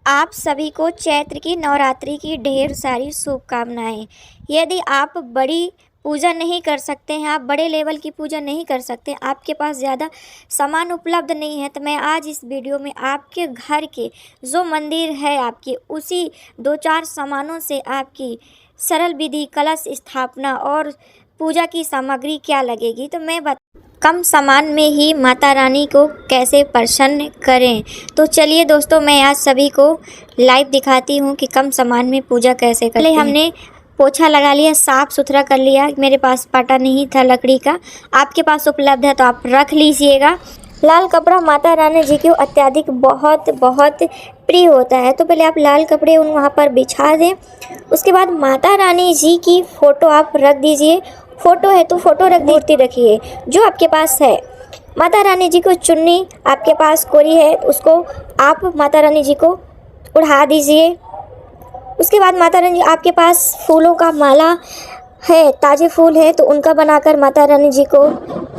आप सभी को चैत्र की नवरात्रि की ढेर सारी शुभकामनाएं। यदि आप बड़ी पूजा नहीं कर सकते हैं, आप बड़े लेवल की पूजा नहीं कर सकते, आपके पास ज़्यादा सामान उपलब्ध नहीं है, तो मैं आज इस वीडियो में आपके घर के जो मंदिर है आपके उसी 2-4 सामानों से आपकी सरल विधि कलश स्थापना और पूजा की सामग्री क्या लगेगी, तो मैं कम सामान में ही माता रानी को कैसे प्रसन्न करें। तो चलिए दोस्तों, मैं आज सभी को लाइव दिखाती हूँ कि कम सामान में पूजा कैसे करें। हमने पोछा लगा लिया, साफ़ सुथरा कर लिया। मेरे पास पाटा नहीं था लकड़ी का, आपके पास उपलब्ध है तो आप रख लीजिएगा। लाल कपड़ा माता रानी जी को अत्यधिक बहुत बहुत प्रिय होता है, तो पहले आप लाल कपड़े वहाँ पर बिछा दें। उसके बाद माता रानी जी की फ़ोटो आप रख दीजिए। फ़ोटो है तो फ़ोटो मूर्ति रखिए जो आपके पास है। माता रानी जी को चुन्नी आपके पास कोरी है, उसको आप माता रानी जी को उड़ा दीजिए। उसके बाद माता रानी जी आपके पास फूलों का माला है, ताज़े फूल है तो उनका बनाकर माता रानी जी को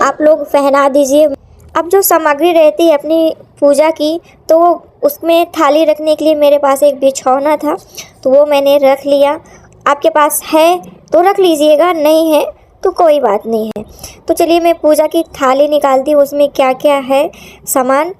आप लोग पहना दीजिए। अब जो सामग्री रहती है अपनी पूजा की, तो उसमें थाली रखने के लिए मेरे पास एक बिछौना था, तो वो मैंने रख लिया। आपके पास है तो रख लीजिएगा, नहीं है तो कोई बात नहीं है। तो चलिए मैं पूजा की थाली निकालती हूँ, उसमें क्या क्या है सामान।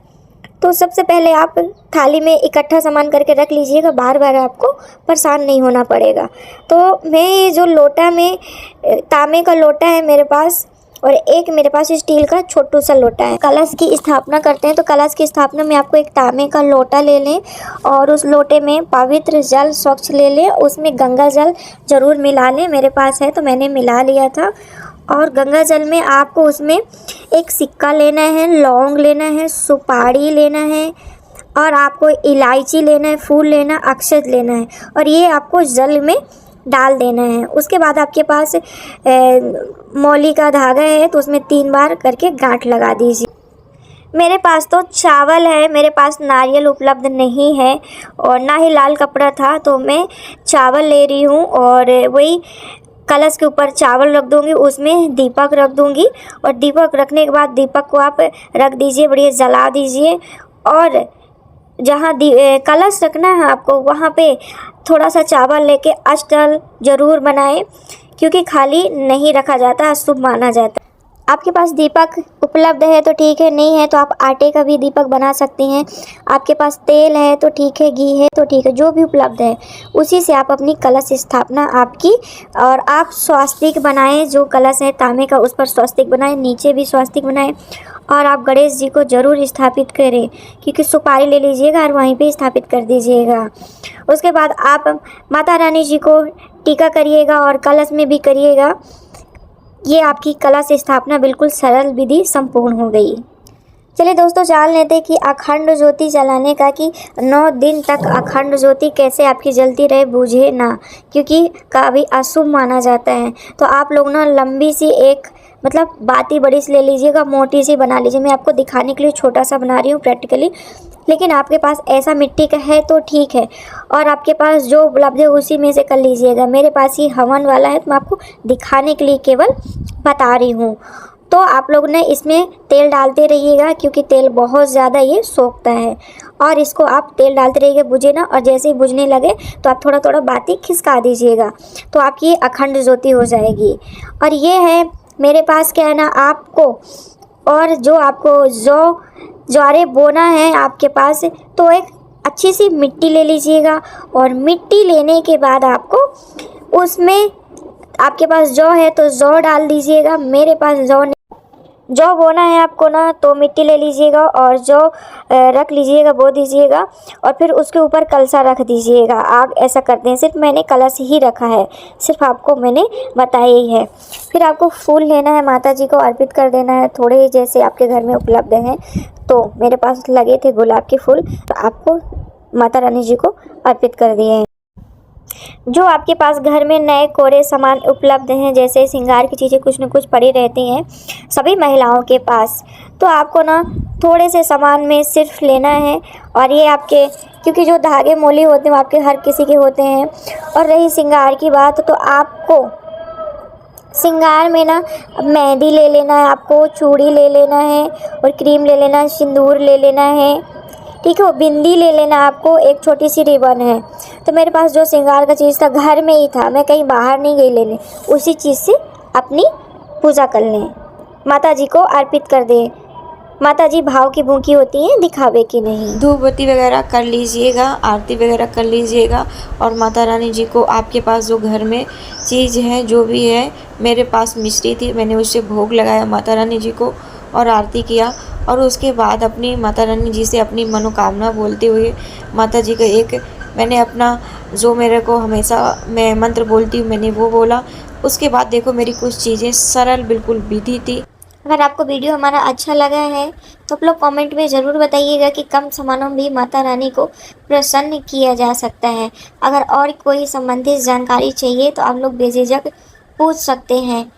तो सबसे पहले आप थाली में इकट्ठा सामान करके रख लीजिएगा, बार बार आपको परेशान नहीं होना पड़ेगा। तो मैं ये जो लोटा में तांबे का लोटा है मेरे पास, और एक मेरे पास स्टील का छोटू सा लोटा है। कलश की स्थापना करते हैं, तो कलश की स्थापना में आपको एक तांबे का लोटा ले लें और उस लोटे में पवित्र जल स्वच्छ ले लें, उसमें गंगा जल ज़रूर मिला लें। मेरे पास है तो मैंने मिला लिया था। और गंगा जल में आपको उसमें एक सिक्का लेना है, लौंग लेना है, सुपारी लेना है, और आपको इलायची लेना है, फूल लेना, अक्षत लेना है, और ये आपको जल में डाल देना है। उसके बाद आपके पास मौली का धागा है तो उसमें 3 बार करके गांठ लगा दीजिए। मेरे पास तो चावल है, मेरे पास नारियल उपलब्ध नहीं है और ना ही लाल कपड़ा था, तो मैं चावल ले रही हूँ और वही कलश के ऊपर चावल रख दूँगी, उसमें दीपक रख दूँगी, और दीपक रखने के बाद दीपक को आप रख दीजिए, बढ़िया जला दीजिए। और जहाँ कलश रखना है आपको, वहाँ पे थोड़ा सा चावल लेके अष्टदल ज़रूर बनाएं, क्योंकि खाली नहीं रखा जाता, अशुभ माना जाता है। आपके पास दीपक उपलब्ध है तो ठीक है, नहीं है तो आप आटे का भी दीपक बना सकती हैं। आपके पास तेल है तो ठीक है, घी है तो ठीक है, जो भी उपलब्ध है उसी से आप अपनी कलश स्थापना आपकी, और आप स्वास्तिक बनाएं। जो कलश है तांबे का, उस पर स्वास्तिक बनाएं, नीचे भी स्वास्तिक बनाएं, और आप गणेश जी को ज़रूर स्थापित करें, क्योंकि सुपारी ले लीजिएगा और वहीं पे स्थापित कर दीजिएगा। उसके बाद आप माता रानी जी को टीका करिएगा और कलश में भी करिएगा। ये आपकी कलश स्थापना बिल्कुल सरल विधि संपूर्ण हो गई। चलिए दोस्तों, जान लेते हैं कि अखंड ज्योति जलाने का, कि 9 दिन तक अखंड ज्योति कैसे आपकी जलती रहे, बुझे ना, क्योंकि काफ़ी अशुभ माना जाता है। तो आप लोग ना लंबी सी एक मतलब बाती बड़ी सी ले लीजिएगा, मोटी सी बना लीजिए। मैं आपको दिखाने के लिए छोटा सा बना रही हूँ प्रैक्टिकली, लेकिन आपके पास ऐसा मिट्टी का है तो ठीक है, और आपके पास जो उपलब्ध है उसी में से कर लीजिएगा। मेरे पास ये हवन वाला है तो मैं आपको दिखाने के लिए केवल बता रही हूँ। तो आप लोग ने इसमें तेल डालते रहिएगा, क्योंकि तेल बहुत ज़्यादा ये सोखता है, और इसको आप तेल डालते रहिएगा, बुझे ना, और जैसे ही बुझने लगे तो आप थोड़ा थोड़ा बाती खिसका दीजिएगा, तो आपकी अखंड ज्योति हो जाएगी। और ये है मेरे पास, क्या है ना आपको, और जो आपको ज्वारे बोना है आपके पास, तो एक अच्छी सी मिट्टी ले लीजिएगा, और मिट्टी लेने के बाद आपको उसमें आपके पास जौ है तो जौ डाल दीजिएगा। मेरे पास जौ बोना है आपको ना, तो मिट्टी ले लीजिएगा और जौ रख लीजिएगा, बो दीजिएगा, और फिर उसके ऊपर कलसा रख दीजिएगा। आप ऐसा करते हैं, सिर्फ मैंने कलश ही रखा है, सिर्फ आपको मैंने बताया ही है। फिर आपको फूल लेना है, माता जी को अर्पित कर देना है, थोड़े ही जैसे आपके घर में उपलब्ध हैं। तो मेरे पास लगे थे गुलाब के फूल, तो आपको माता रानी जी को अर्पित कर दिए हैं। जो आपके पास घर में नए कोरे सामान उपलब्ध हैं, जैसे श्रृंगार की चीज़ें कुछ न कुछ पड़ी रहती हैं सभी महिलाओं के पास, तो आपको ना थोड़े से सामान में सिर्फ लेना है। और ये आपके, क्योंकि जो धागे मोली होते हैं वो आपके हर किसी के होते हैं। और रही श्रृंगार की बात, तो आपको श्रृंगार में ना मेहंदी ले लेना है, आपको चूड़ी ले लेना है, और क्रीम ले लेना है, सिंदूर ले लेना है, ठीक है। वो बिंदी ले लेना, आपको एक छोटी सी रिबन है। तो मेरे पास जो श्रृंगार का चीज़ था घर में ही था, मैं कहीं बाहर नहीं गई लेने, उसी चीज़ से अपनी पूजा कर लें, माता जी को अर्पित कर दें। माता जी भाव की भूखी होती हैं, दिखावे की नहीं। धूप बत्ती वगैरह कर लीजिएगा, आरती वगैरह कर लीजिएगा। और माता रानी जी को आपके पास जो घर में चीज़ है, जो भी है, मेरे पास मिश्री थी, मैंने उससे भोग लगाया माता रानी जी को और आरती किया। और उसके बाद अपनी माता रानी जी से अपनी मनोकामना बोलते हुए माता जी का एक मैंने अपना जो मेरे को हमेशा मैं मंत्र बोलती हूँ, मैंने वो बोला। उसके बाद देखो मेरी कुछ चीज़ें सरल बिल्कुल विधि थी। अगर आपको वीडियो हमारा अच्छा लगा है तो आप लोग कमेंट में ज़रूर बताइएगा कि कम सामानों में भी माता रानी को प्रसन्न किया जा सकता है। अगर और कोई संबंधित जानकारी चाहिए तो आप लोग बेझिझक पूछ सकते हैं।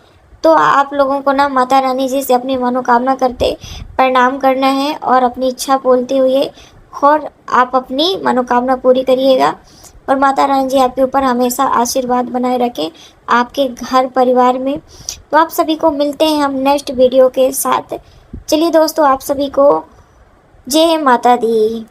तो आप लोगों को ना माता रानी जी से अपनी मनोकामना करते प्रणाम करना है और अपनी इच्छा बोलते हुए और आप अपनी मनोकामना पूरी करिएगा। और माता रानी जी आपके ऊपर हमेशा आशीर्वाद बनाए रखें, आपके घर परिवार में। तो आप सभी को मिलते हैं हम नेक्स्ट वीडियो के साथ। चलिए दोस्तों, आप सभी को जय माता दी।